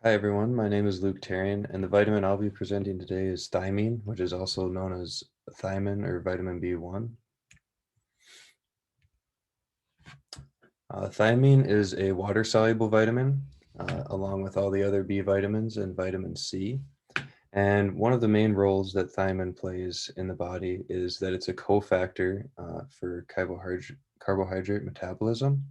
Hi everyone, my name is Luke Tarian, and the vitamin I'll be presenting today is thymine, which is also known as thiamine or vitamin B1. Thiamine is a water-soluble vitamin, along with all the other B vitamins and vitamin C. And one of the main roles that thiamine plays in the body is that it's a cofactor for carbohydrate metabolism.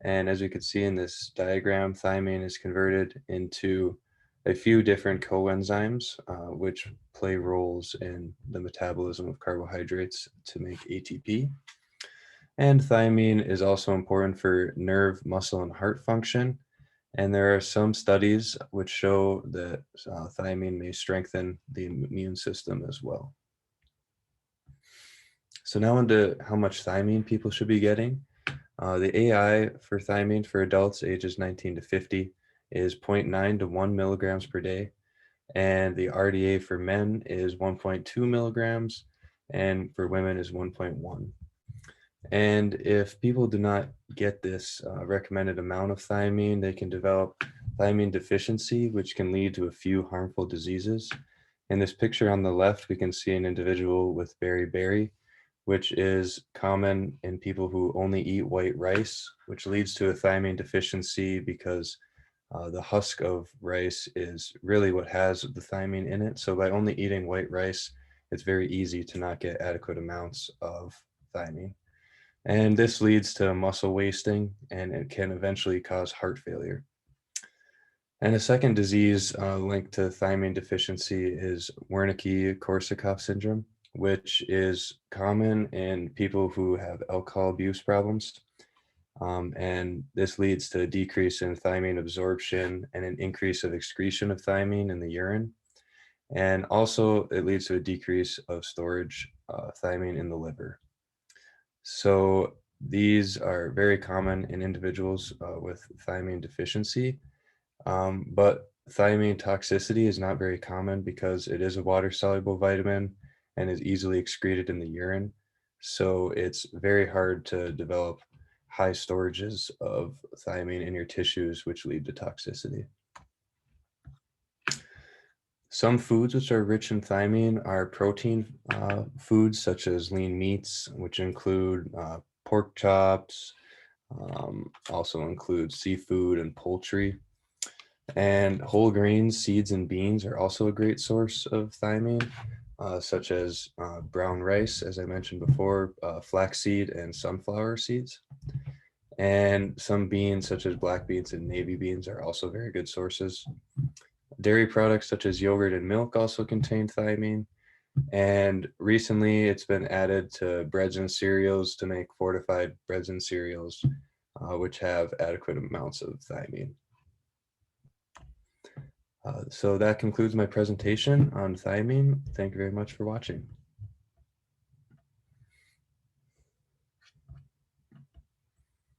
And as you can see in this diagram, thymine is converted into a few different coenzymes, which play roles in the metabolism of carbohydrates to make ATP. And thiamine is also important for nerve, muscle, and heart function. And there are some studies which show that thiamine may strengthen the immune system as well. So now into how much thiamine people should be getting. The AI for thiamine for adults ages 19 to 50 is zero point 0.9 to 1 milligrams per day, and the RDA for men is 1.2 milligrams, and for women is 1.1. And if people do not get this recommended amount of thiamine, they can develop thiamine deficiency, which can lead to a few harmful diseases. In this picture on the left, we can see an individual with beriberi, which is common in people who only eat white rice, which leads to a thiamine deficiency because the husk of rice is really what has the thiamine in it. So by only eating white rice, it's very easy to not get adequate amounts of thiamine. And this leads to muscle wasting, and it can eventually cause heart failure. And a second disease linked to thiamine deficiency is Wernicke-Korsakoff syndrome, which is common in people who have alcohol abuse problems. And this leads to a decrease in thiamine absorption and an increase of excretion of thiamine in the urine. And also, it leads to a decrease of storage thiamine in the liver. So these are very common in individuals with thiamine deficiency, but thiamine toxicity is not very common because it is a water-soluble vitamin and is easily excreted in the urine. So it's very hard to develop high storages of thiamine in your tissues, which lead to toxicity. Some foods which are rich in thiamine are protein foods such as lean meats, which include pork chops, also include seafood and poultry. And whole grains, seeds, and beans are also a great source of thiamine, such as brown rice, as I mentioned before, flaxseed and sunflower seeds. And some beans, such as black beans and navy beans, are also very good sources. Dairy products such as yogurt and milk also contain thiamine. And recently, it's been added to breads and cereals to make fortified breads and cereals, which have adequate amounts of thiamine. So that concludes my presentation on thiamine. Thank you very much for watching.